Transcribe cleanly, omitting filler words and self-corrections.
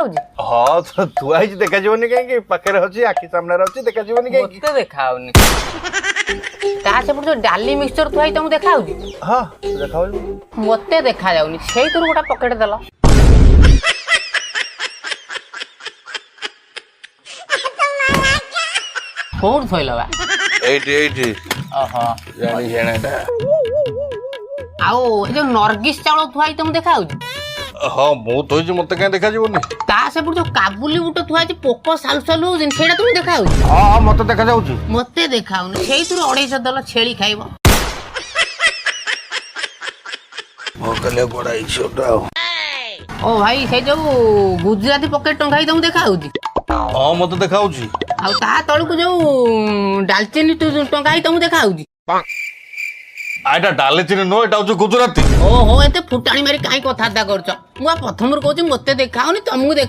हाँ तो थुआ देखा जीवन कहीं पाखे अच्छी आखि सामने अच्छी देखा जीवन कहीं मत देखा ता से जो डाली मिक्सचर थुआई तुमको देखा हाँ देखा मत देखा जाउनी से गोटा पकेट देल कौन थोइल बा एठी ओहो जानी जाना आओ जो नरगिस चावल थुआई तुम देखा हाँ मु तो मत क्या देखा जीवन ता से जो काबुली बुट थुआई पोक सालु सालु सेटा तुम देखा हाँ मत देखा जाउची मत देखाउनी से 250 दल छेली खाइब भोकले गोड़ा छोटा ओ भाई से जो गुजराती पकेट टंगाई तुम देखा हाँ मत देखा आ ता तळକୁ जो डालचीनी टंगाई तुम देखा आइटा डाले चिनी नो एटा हूँ गुजराती ओहो एते फुटाणी मारी काई कथाता करछ मुआ प्रथमर कहूची मते देखाउनी तुमको